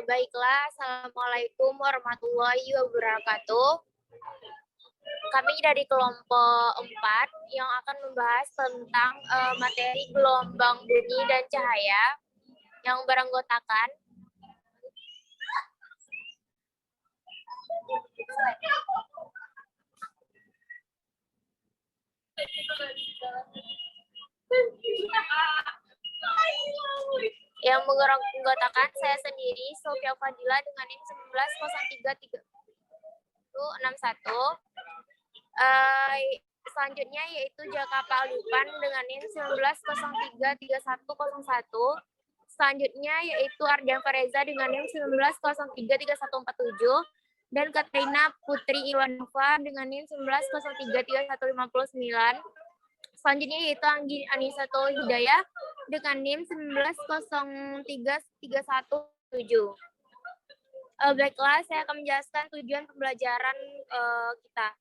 Baiklah, Assalamualaikum warahmatullahi wabarakatuh. Kami dari kelompok 4 yang akan membahas tentang materi gelombang bunyi dan cahaya yang beranggotakan saya sendiri, Sofia Fadila dengan NIM 11033161. Selanjutnya yaitu Jaka Palupan dengan NIM 11033101. Selanjutnya yaitu Ardian Fareza dengan NIM 11033147 dan Katrina Putri Iwanova dengan NIM 11033159. Selanjutnya yaitu Anggi Anisatul Hidayah dengan NIM 11033117. Baiklah, saya akan menjelaskan tujuan pembelajaran kita.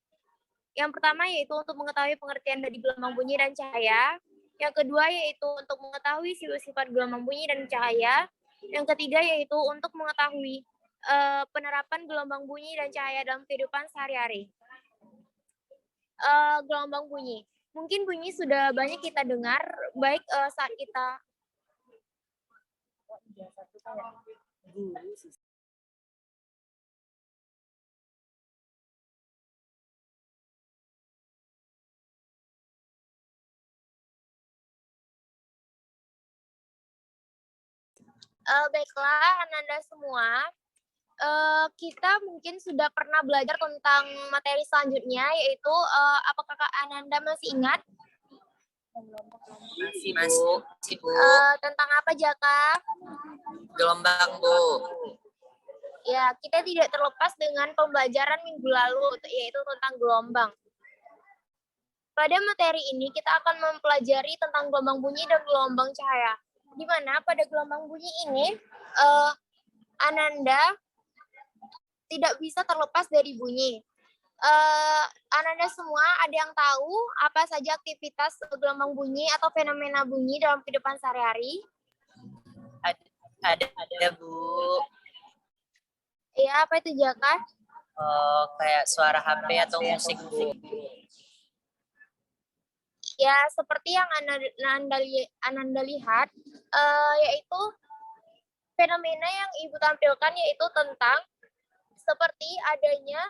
Yang pertama yaitu untuk mengetahui pengertian dari gelombang bunyi dan cahaya. Yang kedua yaitu untuk mengetahui sifat-sifat gelombang bunyi dan cahaya. Yang ketiga yaitu untuk mengetahui penerapan gelombang bunyi dan cahaya dalam kehidupan sehari-hari. Gelombang bunyi. Mungkin bunyi sudah banyak kita dengar, baik saat kita baiklah, Ananda semua. Kita mungkin sudah pernah belajar tentang materi selanjutnya, yaitu apakah Kak Ananda masih ingat? Masih, Bu. Tentang apa, Jaka? Gelombang, Bu. Ya, kita tidak terlepas dengan pembelajaran minggu lalu, yaitu tentang gelombang. Pada materi ini, kita akan mempelajari tentang gelombang bunyi dan gelombang cahaya. Di mana pada gelombang bunyi ini, Ananda tidak bisa terlepas dari bunyi. Ananda semua ada yang tahu apa saja aktivitas gelombang bunyi atau fenomena bunyi dalam kehidupan sehari-hari? Ada, Bu. Ya, apa itu, Jaka? Kayak suara HP atau musik, Bu. Ya, seperti yang Ananda lihat, yaitu fenomena yang Ibu tampilkan yaitu tentang seperti adanya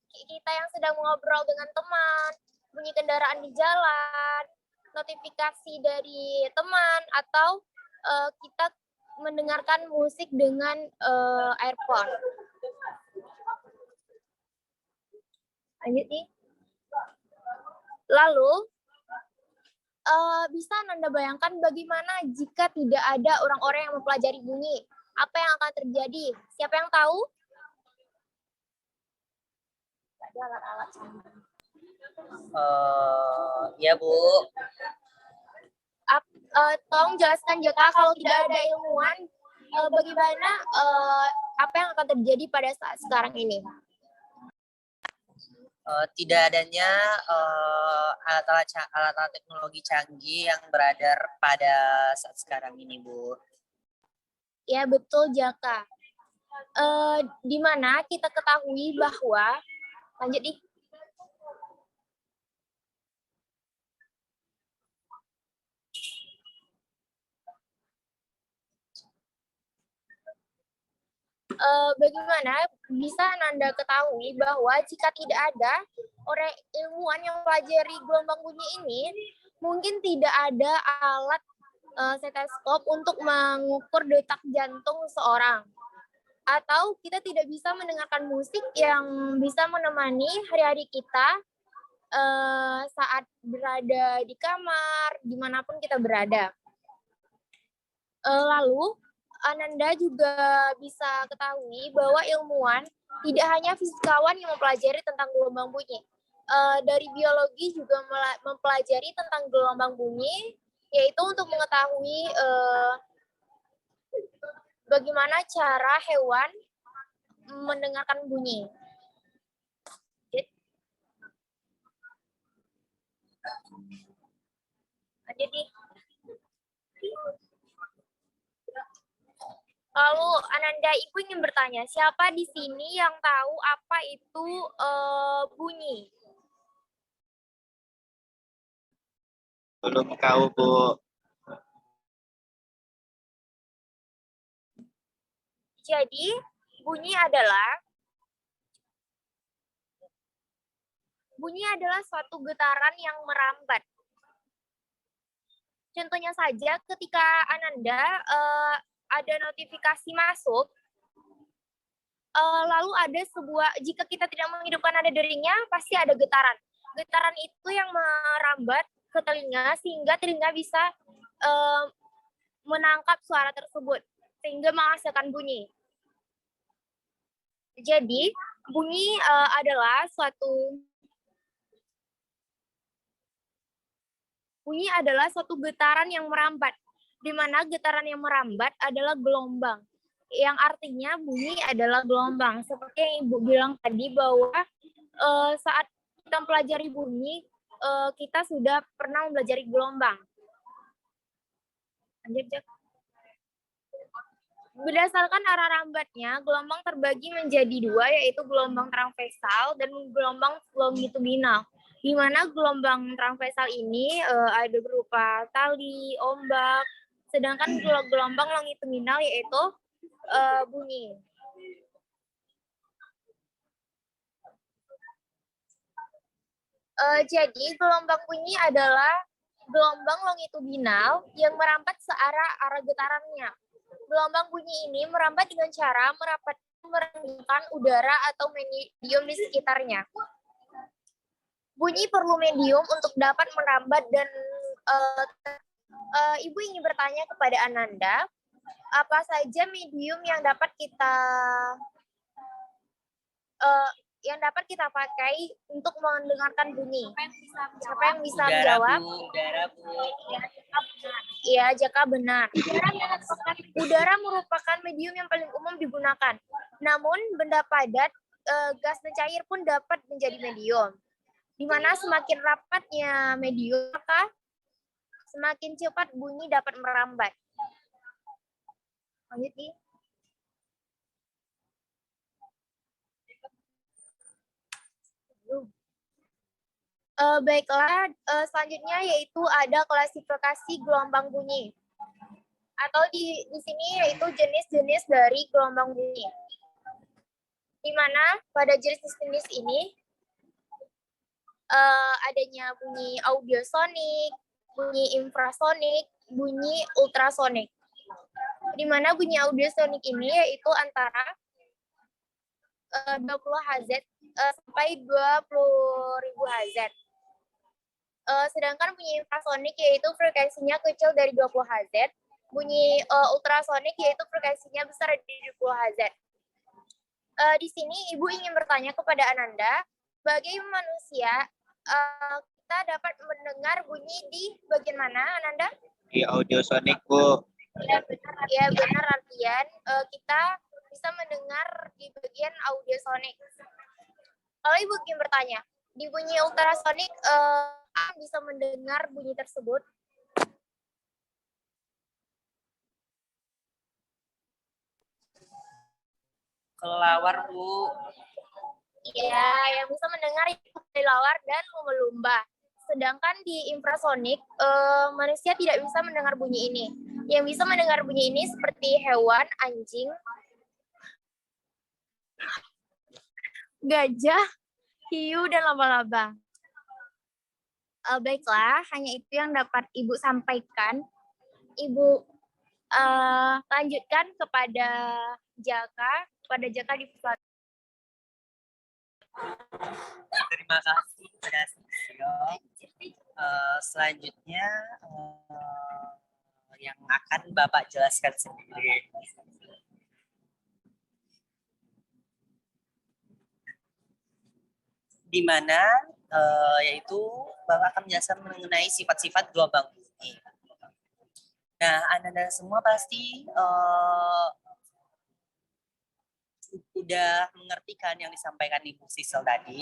kita yang sedang mengobrol dengan teman, bunyi kendaraan di jalan, notifikasi dari teman, atau kita mendengarkan musik dengan earphone. Lanjut nih. Lalu, bisa Anda bayangkan bagaimana jika tidak ada orang-orang yang mempelajari bunyi? Apa yang akan terjadi? Siapa yang tahu? Ada alat-alat Ya, Bu. Tolong jelaskan, Jaka, kalau tidak ada ilmuwan, bagaimana apa yang akan terjadi pada saat sekarang ini? Tidak adanya alat-alat teknologi canggih yang beredar pada saat sekarang ini, Bu. Ya, betul, Jaka. Di mana kita ketahui bahwa, lanjut nih. Bagaimana bisa Anda ketahui bahwa jika tidak ada orang ilmuwan yang mempelajari gelombang bunyi ini, mungkin tidak ada alat stetoskop untuk mengukur detak jantung seseorang. Atau kita tidak bisa mendengarkan musik yang bisa menemani hari-hari kita saat berada di kamar, dimanapun kita berada. Lalu, Ananda juga bisa ketahui bahwa ilmuwan tidak hanya fisikawan yang mempelajari tentang gelombang bunyi. Dari biologi juga mempelajari tentang gelombang bunyi, yaitu untuk mengetahui bagaimana cara hewan mendengarkan bunyi. Jadi, Ananda, Ibu ingin bertanya, siapa di sini yang tahu apa itu bunyi? Belum tahu, Bu. Jadi, bunyi adalah suatu getaran yang merambat. Contohnya saja ketika Ananda ada notifikasi masuk, lalu ada jika kita tidak menghidupkan nada deringnya, pasti ada getaran. Getaran itu yang merambat ke telinga sehingga telinga bisa menangkap suara tersebut sehingga menghasilkan bunyi. Jadi, bunyi adalah suatu getaran yang merambat, di mana getaran yang merambat adalah gelombang, yang artinya bunyi adalah gelombang. Seperti yang Ibu bilang tadi bahwa saat kita mempelajari bunyi, kita sudah pernah mempelajari gelombang. Lanjut, Jak. Berdasarkan arah rambatnya, gelombang terbagi menjadi dua, yaitu gelombang transversal dan gelombang longitudinal. Di mana gelombang transversal ini ada berupa tali, ombak, sedangkan gelombang longitudinal yaitu bunyi. Jadi gelombang bunyi adalah gelombang longitudinal yang merambat searah arah getarannya. Gelombang bunyi ini merambat dengan cara merendahkan udara atau medium di sekitarnya. Bunyi perlu medium untuk dapat merambat dan Ibu ingin bertanya kepada Ananda, apa saja medium yang dapat kita pakai untuk mendengarkan bunyi? Siapa yang bisa menjawab? Udara, Bu. Iya, Jaka benar. Udara merupakan medium yang paling umum digunakan. Namun, benda padat, gas dan cair pun dapat menjadi medium. Di mana semakin rapatnya medium, maka semakin cepat bunyi dapat merambat. Lanjut, Di. Baiklah, selanjutnya yaitu ada klasifikasi gelombang bunyi. Atau di sini yaitu jenis-jenis dari gelombang bunyi. Di mana pada jenis-jenis ini adanya bunyi audiosonik, bunyi infrasonik, bunyi ultrasonik. Di mana bunyi audiosonik ini yaitu antara 20 Hz sampai 20.000 Hz. Sedangkan bunyi infrasonik yaitu frekuensinya kecil dari 20 Hz. Bunyi ultrasonik yaitu frekuensinya besar dari 20 Hz. Di sini Ibu ingin bertanya kepada Ananda, sebagai manusia kita dapat mendengar bunyi di bagian mana, Ananda? Di audiosonik, Bu. Ya benar artian kita bisa mendengar di bagian audiosonik. Kalau Ibu ingin bertanya, di bunyi ultrasonik bisa mendengar bunyi tersebut? Kelelawar, Bu. Iya, yang bisa mendengar itu kelelawar dan lumba-lumba. Sedangkan di infrasonik, manusia tidak bisa mendengar bunyi ini. Yang bisa mendengar bunyi ini seperti hewan, anjing, gajah, hiu, dan laba-laba. Baiklah, hanya itu yang dapat Ibu sampaikan. Ibu lanjutkan kepada Jaka di slide. Terima kasih, Mas Sio. Selanjutnya yang akan Bapak jelaskan sendiri. Di mana yaitu Bapak akan menjelaskan mengenai sifat-sifat gelombang bunyi. Nah, Anda semua pasti udah mengerti kan yang disampaikan Ibu Sisel tadi.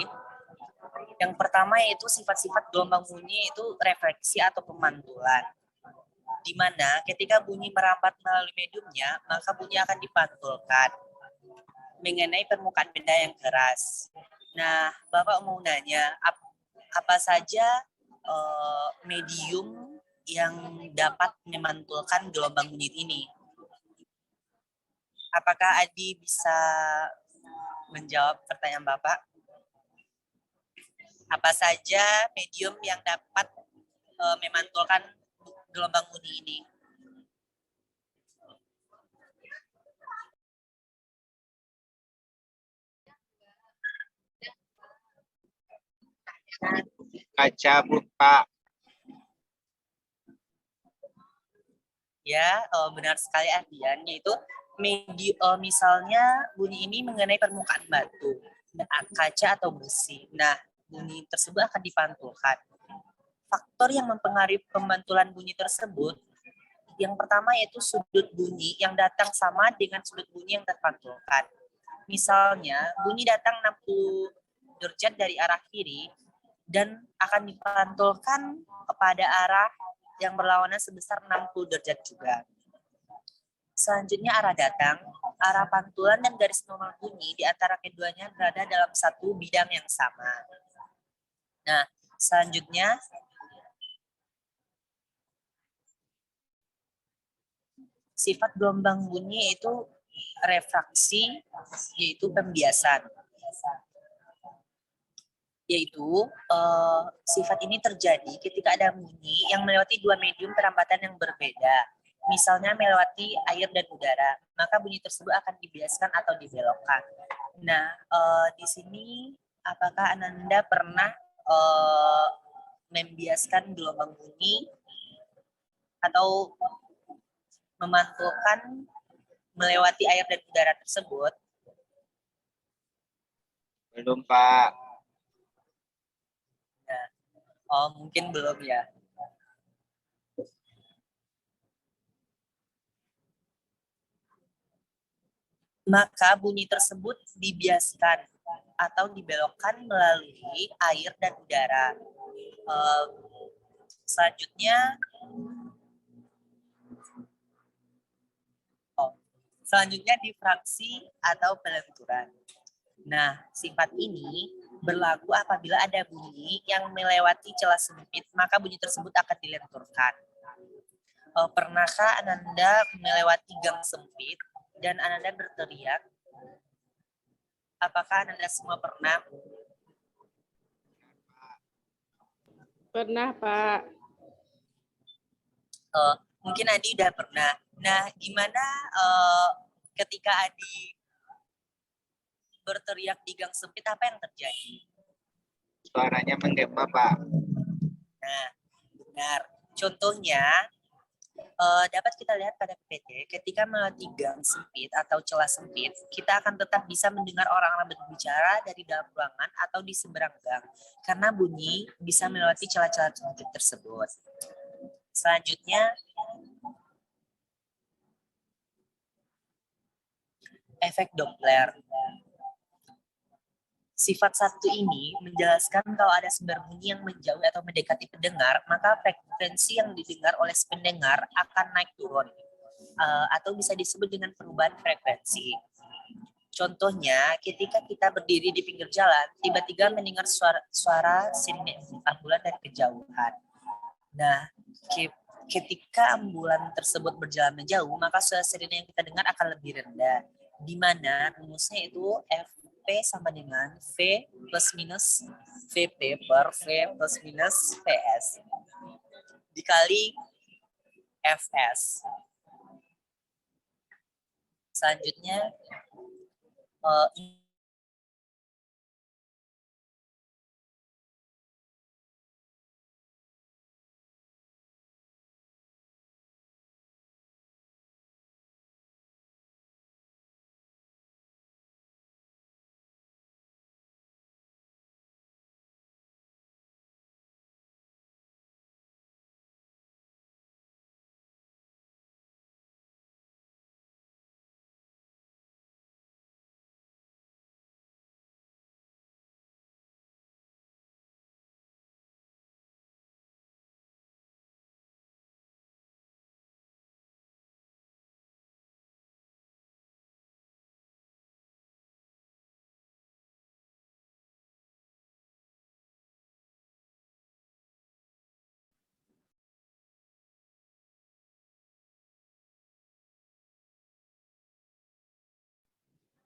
Yang pertama yaitu sifat-sifat gelombang bunyi itu refleksi atau pemantulan. di mana ketika bunyi merambat melalui mediumnya, maka bunyi akan dipantulkan mengenai permukaan benda yang keras. Nah, Bapak mau nanya, apa saja medium yang dapat memantulkan gelombang bunyi ini? Apakah Adi bisa menjawab pertanyaan Bapak? Apa saja medium yang dapat memantulkan gelombang bunyi ini? Kaca, Bu, Pak. Ya, benar sekali Ardian, yaitu misalnya bunyi ini mengenai permukaan batu, kaca atau besi. Nah, bunyi tersebut akan dipantulkan. Faktor yang mempengaruhi pemantulan bunyi tersebut, yang pertama yaitu sudut bunyi yang datang sama dengan sudut bunyi yang terpantulkan. Misalnya, bunyi datang 60 derajat dari arah kiri dan akan dipantulkan kepada arah yang berlawanan sebesar 60 derajat juga. Selanjutnya arah datang, arah pantulan dan garis normal bunyi di antara keduanya berada dalam satu bidang yang sama. Nah, selanjutnya sifat gelombang bunyi itu refraksi, yaitu pembiasan. Yaitu sifat ini terjadi ketika ada bunyi yang melewati dua medium perambatan yang berbeda. Misalnya melewati air dan udara, maka bunyi tersebut akan dibiaskan atau dibelokkan. Nah, di sini apakah Ananda pernah membiaskan gelombang bunyi atau memantulkan melewati air dan udara tersebut? Belum, Pak. Nah, mungkin belum ya. Maka bunyi tersebut dibiaskan atau dibelokkan melalui air dan udara. Selanjutnya difraksi atau pelenturan. Nah, sifat ini berlaku apabila ada bunyi yang melewati celah sempit, maka bunyi tersebut akan dilenturkan. Pernahkah Ananda melewati gang sempit dan Ananda berteriak? Apakah Ananda semua pernah? Pernah, Pak. Mungkin Adi udah pernah. Nah, gimana ketika Adi berteriak di gang sempit, apa yang terjadi? Suaranya menggema, Pak. Nah, benar. Contohnya, dapat kita lihat pada PPT, ketika melewati gang sempit atau celah sempit, kita akan tetap bisa mendengar orang-orang berbicara dari dalam ruangan atau di seberang gang, karena bunyi bisa melewati celah-celah sempit tersebut. Selanjutnya, efek Doppler. Sifat satu ini menjelaskan kalau ada sumber bunyi yang menjauh atau mendekati pendengar, maka frekuensi yang didengar oleh pendengar akan naik turun, atau bisa disebut dengan perubahan frekuensi. Contohnya, ketika kita berdiri di pinggir jalan, tiba-tiba mendengar suara sirine ambulan dari kejauhan. Nah, ketika ambulan tersebut berjalan menjauh, maka suara sirine yang kita dengar akan lebih rendah. Di mana rumusnya itu P sama dengan V plus minus VP per V plus minus VS dikali Fs. Selanjutnya,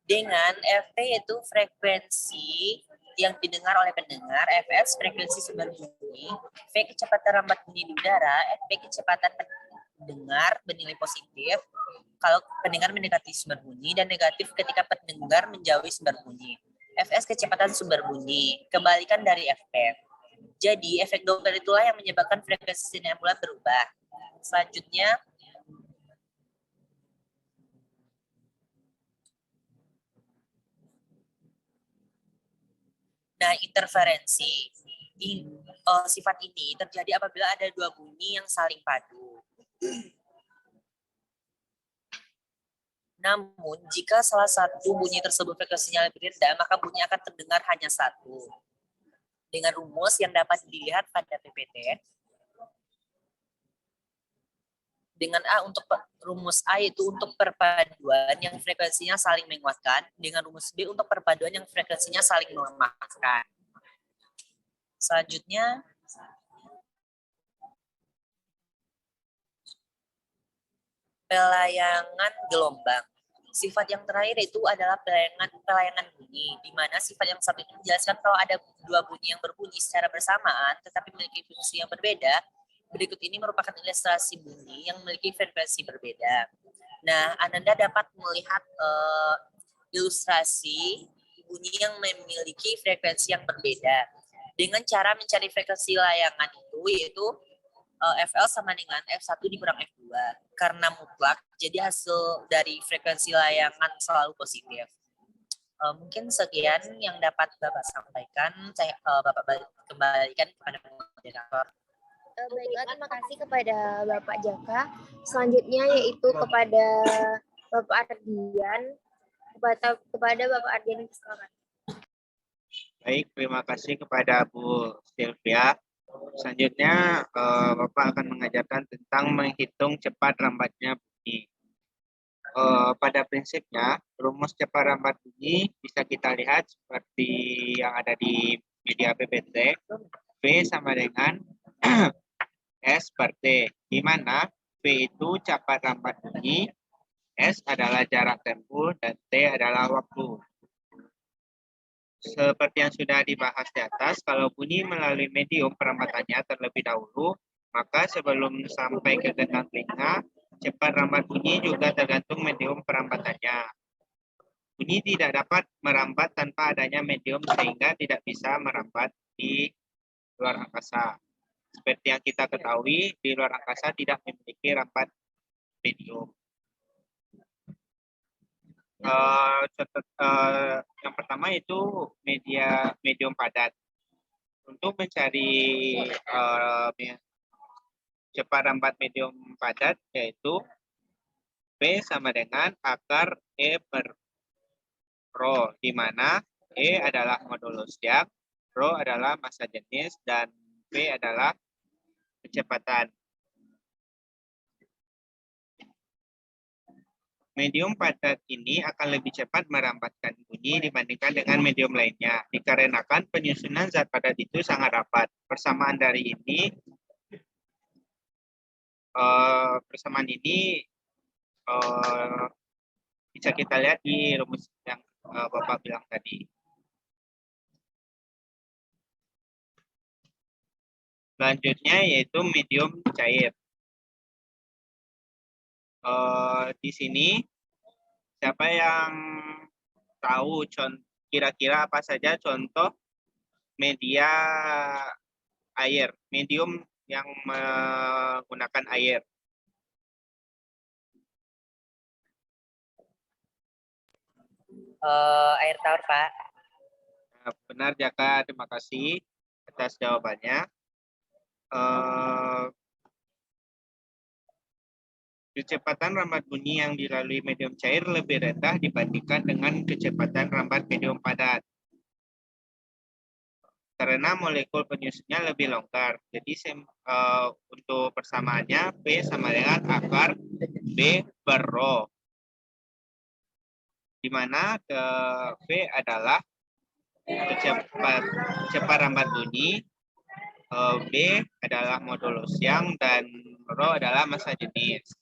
dengan FP yaitu frekuensi yang didengar oleh pendengar, Fs frekuensi sumber bunyi, V kecepatan rambat bunyi di udara, Fp kecepatan pendengar bernilai positif kalau pendengar mendekati sumber bunyi dan negatif ketika pendengar menjauhi sumber bunyi. Fs kecepatan sumber bunyi, kebalikan dari Fp. Jadi efek Doppler itulah yang menyebabkan frekuensi sinyal bulan berubah. Selanjutnya, nah, interferensi. Sifat ini terjadi apabila ada dua bunyi yang saling padu. Namun, jika salah satu bunyi tersebut frekuensinya lebih rendah, maka bunyi akan terdengar hanya satu. Dengan rumus yang dapat dilihat pada PPT, dengan A untuk rumus A itu untuk perpaduan yang frekuensinya saling menguatkan, dengan rumus B untuk perpaduan yang frekuensinya saling melemahkan. Selanjutnya, pelayangan gelombang. Sifat yang terakhir itu adalah pelayangan bunyi, di mana sifat yang satu itu menjelaskan kalau ada dua bunyi yang berbunyi secara bersamaan, tetapi memiliki fungsi yang berbeda. Berikut ini merupakan ilustrasi bunyi yang memiliki frekuensi berbeda. Nah, Ananda dapat melihat ilustrasi bunyi yang memiliki frekuensi yang berbeda. Dengan cara mencari frekuensi layangan itu, yaitu FL sama dengan F1 dikurang F2. Karena mutlak, jadi hasil dari frekuensi layangan selalu positif. Mungkin sekian yang dapat Bapak sampaikan. Saya Bapak kembalikan kepada moderator. Baiklah, terima kasih kepada Bapak Jaka. Selanjutnya yaitu kepada Bapak Ardian. Kepada Bapak Ardian, silakan. Baik, terima kasih kepada Bu Sylvia. Selanjutnya Bapak akan mengajarkan tentang menghitung cepat rambatnya bunyi. Pada prinsipnya, rumus cepat rambat bunyi bisa kita lihat seperti yang ada di media PPT. V sama dengan S per T, di mana V itu cepat rambat bunyi, S adalah jarak tempuh, dan T adalah waktu. Seperti yang sudah dibahas di atas, kalau bunyi melalui medium perambatannya terlebih dahulu, maka sebelum sampai ke gendang telinga, cepat rambat bunyi juga tergantung medium perambatannya. Bunyi tidak dapat merambat tanpa adanya medium sehingga tidak bisa merambat di luar angkasa. Seperti yang kita ketahui, di luar angkasa tidak memiliki rambat medium. Yang pertama itu medium padat. Untuk mencari cepat rambat medium padat, yaitu P sama dengan akar E per Rho, di mana E adalah modulus yang, Rho adalah massa jenis, dan P adalah kecepatan. Medium padat ini akan lebih cepat merambatkan bunyi dibandingkan dengan medium lainnya, dikarenakan penyusunan zat padat itu sangat rapat. Persamaan ini bisa kita lihat di rumus yang Bapak bilang tadi. Selanjutnya yaitu medium cair. Di sini siapa yang tahu kira-kira apa saja contoh media air, medium yang menggunakan air? Air tawar, Pak. Benar, Jaka. Terima kasih atas jawabannya. Kecepatan rambat bunyi yang dilalui medium cair lebih rendah dibandingkan dengan kecepatan rambat medium padat. Karena molekul penyusunnya lebih longgar. Jadi untuk persamaannya P sama dengan akar B per Rho. Di mana V adalah cepat rambat bunyi, B adalah modulus yang, dan Rho adalah massa jenis.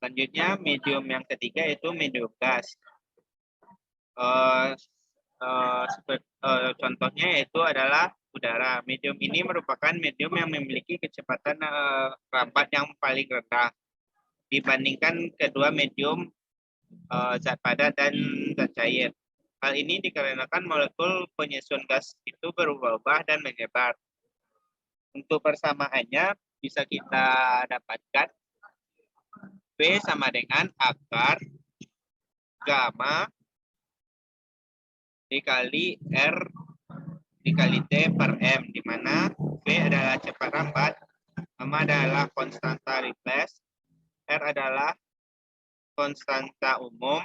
Selanjutnya medium yang ketiga yaitu medium gas. Contohnya yaitu adalah udara. Medium ini merupakan medium yang memiliki kecepatan rambat yang paling rendah dibandingkan kedua medium zat padat dan zat cair. Hal ini dikarenakan molekul penyusun gas itu berubah-ubah dan menyebar. Untuk persamaannya bisa kita dapatkan V sama dengan akar gamma dikali R dikali T per M, di mana V adalah cepat rambat, gamma adalah konstanta Laplace, R adalah konstanta umum,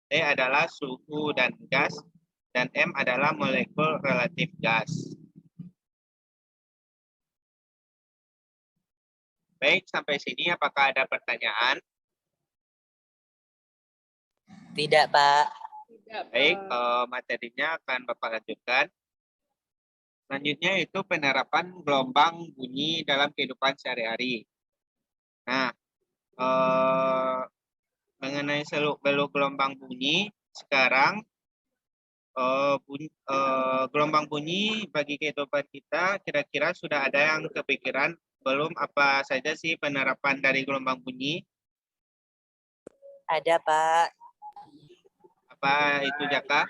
T adalah suhu dan gas, dan M adalah molekul relatif gas. Baik, sampai sini apakah ada pertanyaan? Tidak, Pak. Baik, materinya akan Bapak lanjutkan. Selanjutnya itu penerapan gelombang bunyi dalam kehidupan sehari-hari. Nah, mengenai seluk-beluk gelombang bunyi, sekarang gelombang bunyi bagi kehidupan kita kira-kira sudah ada yang kepikiran belum apa saja sih penerapan dari gelombang bunyi? Ada, Pak. Apa itu, Jaka?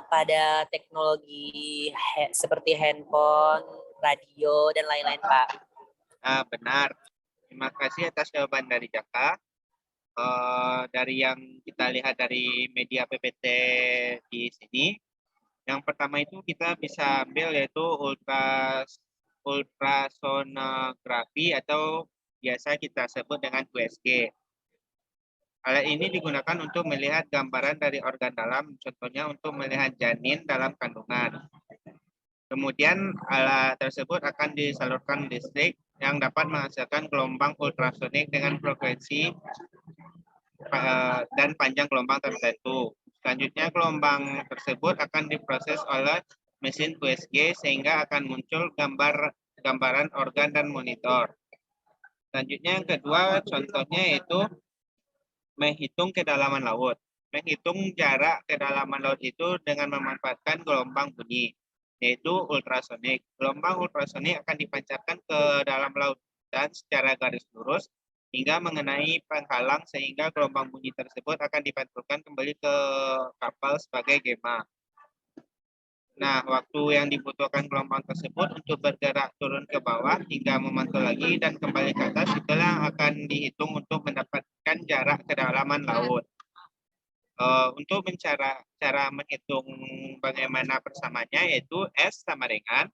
Pada teknologi seperti handphone, radio, dan lain-lain, Pak. Nah, benar. Terima kasih atas jawaban dari Jaka. Dari yang kita lihat dari media PPT di sini, yang pertama itu kita bisa ambil yaitu ultrasonografi atau biasa kita sebut dengan USG. Alat ini digunakan untuk melihat gambaran dari organ dalam, contohnya untuk melihat janin dalam kandungan. Kemudian alat tersebut akan disalurkan listrik yang dapat menghasilkan gelombang ultrasonik dengan frekuensi dan panjang gelombang tertentu. Selanjutnya gelombang tersebut akan diproses oleh mesin USG sehingga akan muncul gambaran organ dan monitor. Selanjutnya yang kedua contohnya yaitu menghitung kedalaman laut. Menghitung jarak kedalaman laut itu dengan memanfaatkan gelombang bunyi, yaitu ultrasonik. Gelombang ultrasonik akan dipancarkan ke dalam laut dan secara garis lurus hingga mengenai penghalang sehingga gelombang bunyi tersebut akan dipantulkan kembali ke kapal sebagai gema. Nah, waktu yang dibutuhkan gelombang tersebut untuk bergerak turun ke bawah hingga memantul lagi dan kembali ke atas itulah yang akan dihitung untuk mendapatkan jarak kedalaman laut. Untuk cara menghitung bagaimana persamanya yaitu S sama dengan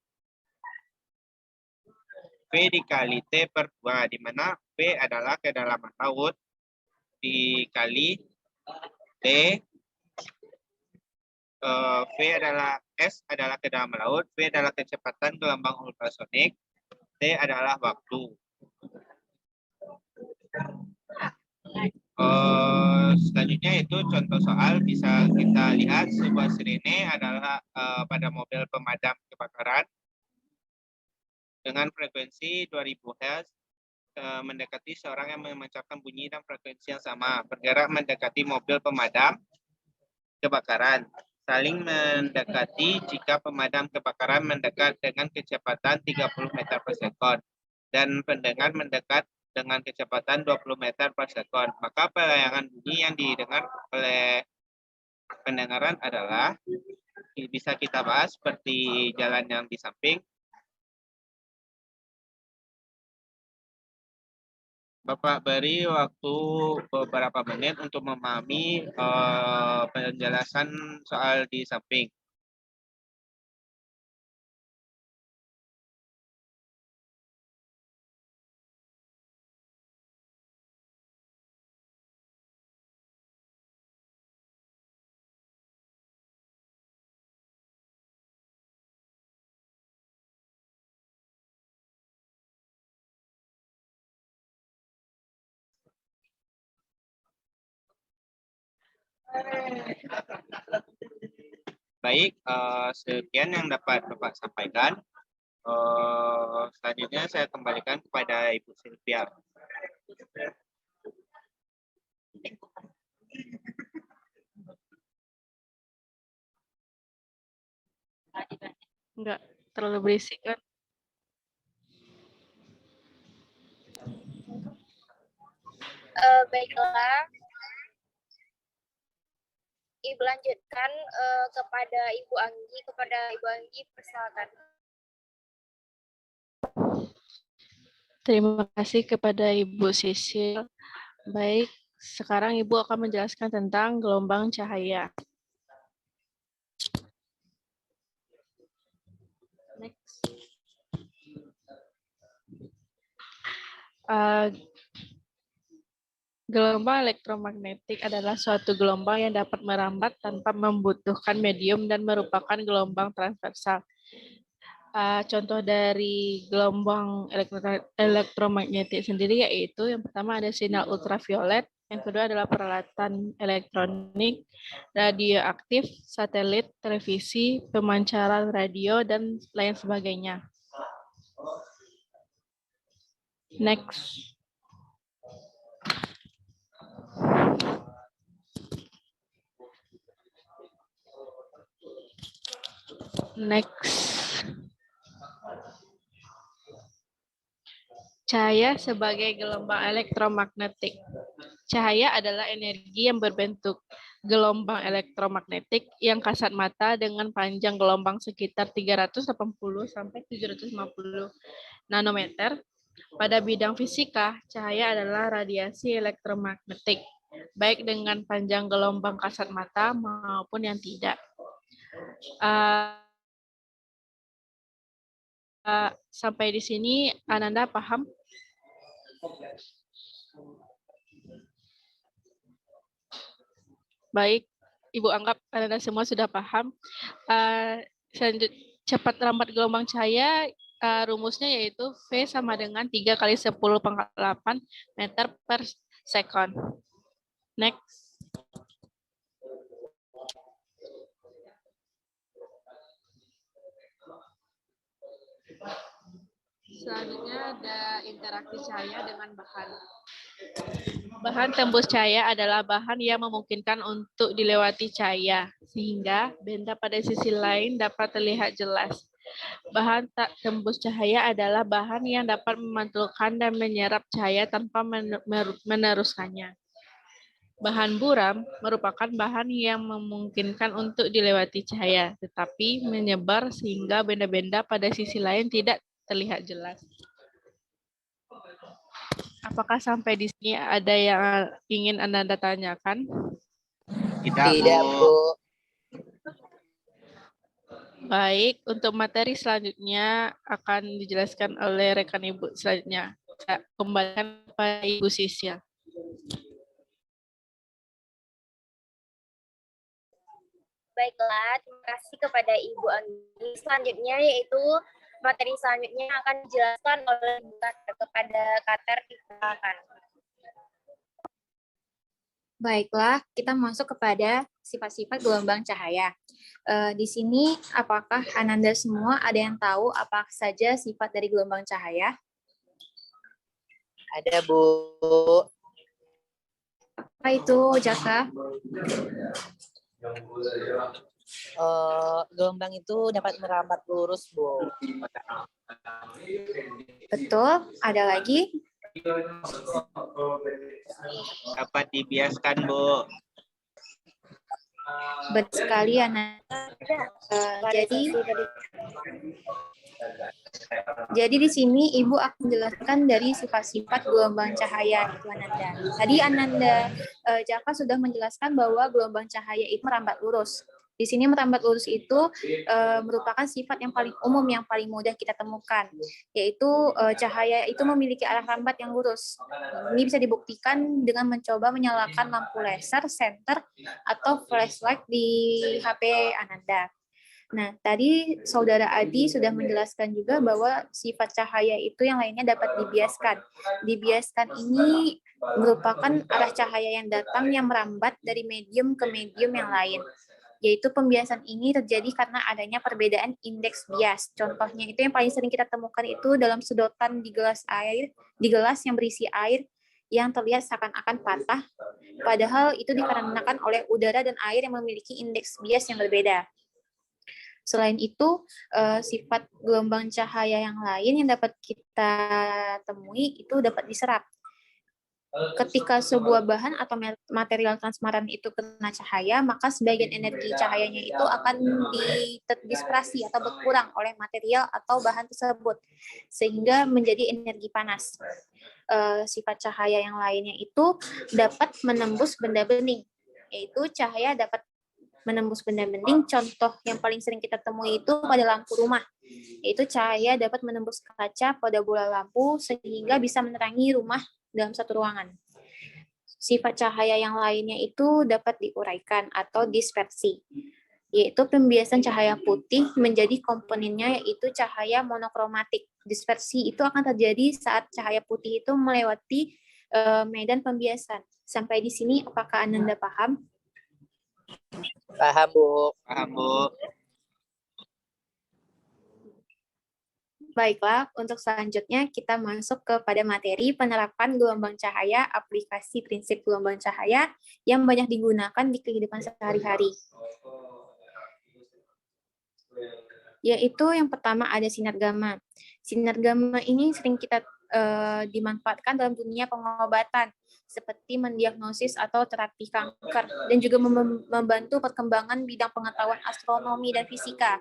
V dikali T per 2, di mana V adalah kedalaman laut dikali T, V adalah S adalah kedalaman laut, V adalah kecepatan gelombang ultrasonik, T adalah waktu. Selanjutnya itu contoh soal bisa kita lihat sebuah sirene adalah pada mobil pemadam kebakaran dengan frekuensi 2000 Hz mendekati seorang yang memancarkan bunyi dan frekuensi yang sama, bergerak mendekati mobil pemadam kebakaran, saling mendekati jika pemadam kebakaran mendekat dengan kecepatan 30 meter per sekon dan pendengar mendekat dengan kecepatan 20 meter per sekon. Maka pelayangan bunyi yang didengar oleh pendengaran adalah bisa kita bahas seperti jalan yang di samping. Bapak beri waktu beberapa menit untuk memahami penjelasan soal di samping. Baik, sekian yang dapat Bapak sampaikan. Selanjutnya saya kembalikan kepada Ibu Sylvia. Enggak terlalu berisik kan? Baiklah, Ibu lanjutkan kepada Ibu Anggi, persilakan. Terima kasih kepada Ibu Sisil. Baik, sekarang Ibu akan menjelaskan tentang gelombang cahaya. Next. Gelombang elektromagnetik adalah suatu gelombang yang dapat merambat tanpa membutuhkan medium dan merupakan gelombang transversal. Contoh dari gelombang elektromagnetik sendiri yaitu yang pertama ada sinyal ultraviolet, yang kedua adalah peralatan elektronik, radioaktif, satelit, televisi, pemancaran radio, dan lain sebagainya. Next. Cahaya sebagai gelombang elektromagnetik. Cahaya adalah energi yang berbentuk gelombang elektromagnetik yang kasat mata dengan panjang gelombang sekitar 380 sampai 750 nanometer. Pada bidang fisika, cahaya adalah radiasi elektromagnetik, baik dengan panjang gelombang kasat mata maupun yang tidak. Sampai di sini Ananda paham? Baik, Ibu anggap Ananda semua sudah paham. Cepat lambat gelombang cahaya, rumusnya yaitu V sama dengan 3 kali 10 pangkat 8 meter per second. Next. Selanjutnya ada interaksi cahaya dengan bahan. Bahan tembus cahaya adalah bahan yang memungkinkan untuk dilewati cahaya, sehingga benda pada sisi lain dapat terlihat jelas. Bahan tak tembus cahaya adalah bahan yang dapat memantulkan dan menyerap cahaya tanpa meneruskannya. Bahan buram merupakan bahan yang memungkinkan untuk dilewati cahaya, tetapi menyebar sehingga benda-benda pada sisi lain tidak terlihat jelas. Apakah sampai di sini ada yang ingin Anda tanyakan? Tidak, Bu. Baik, untuk materi selanjutnya akan dijelaskan oleh rekan Ibu selanjutnya. Saya kembalikan kepada Ibu Sisil. Baiklah, terima kasih kepada Ibu Anggi. Selanjutnya yaitu materi selanjutnya akan dijelaskan oleh kepada Kater. Baiklah, kita masuk kepada sifat-sifat gelombang cahaya. Di sini, apakah Ananda semua ada yang tahu apa saja sifat dari gelombang cahaya? Ada, Bu. Apa itu, Jaka? Gelombang itu dapat merambat lurus, Bu. Betul, ada lagi? Dapat dibiaskan, Bu. Betul sekali, Ananda. Jadi di sini Ibu akan menjelaskan dari sifat-sifat gelombang cahaya itu, Ananda. Tadi Ananda Jaka sudah menjelaskan bahwa gelombang cahaya itu merambat lurus. Di sini merambat lurus itu merupakan sifat yang paling umum, yang paling mudah kita temukan, yaitu cahaya itu memiliki arah rambat yang lurus. Ini bisa dibuktikan dengan mencoba menyalakan lampu laser, senter, atau flashlight di HP Ananda. Nah, tadi Saudara Adi sudah menjelaskan juga bahwa sifat cahaya itu yang lainnya dapat dibiaskan. Dibiaskan ini merupakan arah cahaya yang datang yang merambat dari medium ke medium yang lain. Yaitu pembiasan ini terjadi karena adanya perbedaan indeks bias. Contohnya itu yang paling sering kita temukan itu dalam sedotan di gelas air, di gelas yang berisi air yang terlihat seakan-akan patah, padahal itu dikarenakan oleh udara dan air yang memiliki indeks bias yang berbeda. Selain itu, sifat gelombang cahaya yang lain yang dapat kita temui itu dapat diserap. Ketika sebuah bahan atau material transparan itu kena cahaya, maka sebagian energi cahayanya itu akan dispersi atau berkurang oleh material atau bahan tersebut, sehingga menjadi energi panas. Sifat cahaya yang lainnya itu dapat menembus benda bening, yaitu cahaya dapat menembus benda bening. Contoh yang paling sering kita temui itu pada lampu rumah, yaitu cahaya dapat menembus kaca pada bola lampu sehingga bisa menerangi rumah dalam satu ruangan. Sifat cahaya yang lainnya itu dapat diuraikan atau dispersi, yaitu pembiasan cahaya putih menjadi komponennya, yaitu cahaya monokromatik. Dispersi itu akan terjadi saat cahaya putih itu melewati medan pembiasan. Sampai di sini apakah Ananda paham? Paham, Bu. Paham, Bu. Baiklah, untuk selanjutnya kita masuk kepada materi penerapan gelombang cahaya, aplikasi prinsip gelombang cahaya yang banyak digunakan di kehidupan sehari-hari. Yaitu yang pertama ada sinar gamma. Sinar gamma ini sering kita dimanfaatkan dalam dunia pengobatan, seperti mendiagnosis atau terapi kanker, dan juga membantu perkembangan bidang pengetahuan astronomi dan fisika.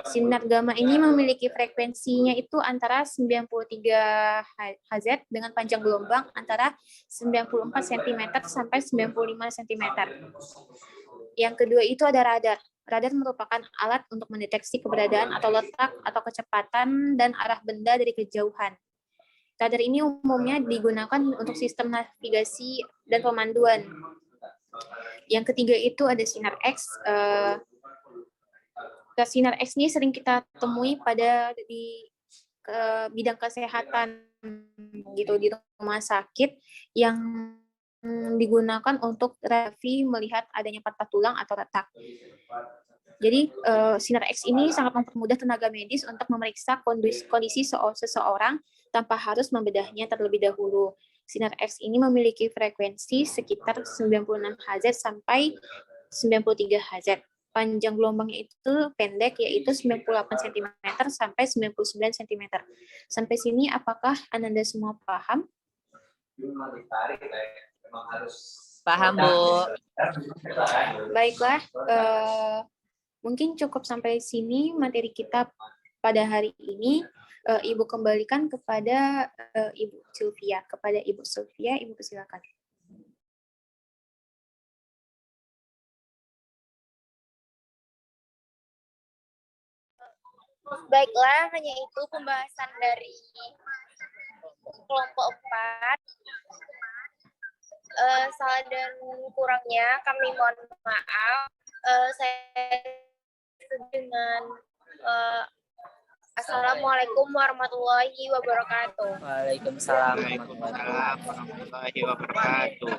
Sinar gamma ini memiliki frekuensinya itu antara 93 Hz dengan panjang gelombang antara 94 cm sampai 95 cm. Yang kedua itu ada radar. Radar merupakan alat untuk mendeteksi keberadaan atau letak atau kecepatan dan arah benda dari kejauhan. Radar ini umumnya digunakan untuk sistem navigasi dan pemanduan. Yang ketiga itu ada sinar X. Sinar X ini sering kita temui pada di bidang kesehatan gitu, di rumah sakit yang digunakan untuk radiologi melihat adanya patah tulang atau retak. Jadi sinar X ini sangat mempermudah tenaga medis untuk memeriksa kondisi seseorang tanpa harus membedahnya terlebih dahulu. Sinar X ini memiliki frekuensi sekitar 96 Hz sampai 93 Hz. Panjang gelombangnya itu pendek, yaitu 98 cm sampai 99 cm. Sampai sini apakah Ananda semua paham? Paham, Bu. Baiklah, mungkin cukup sampai sini materi kita pada hari ini. Ibu kembalikan kepada Ibu Sylvia. Kepada Ibu Sylvia, Ibu persilakan. Baiklah, hanya itu pembahasan dari kelompok 4. Salah dan kurangnya kami mohon maaf. Saya dengan Assalamualaikum warahmatullahi wabarakatuh. Waalaikumsalam. Waalaikumsalam warahmatullahi wabarakatuh.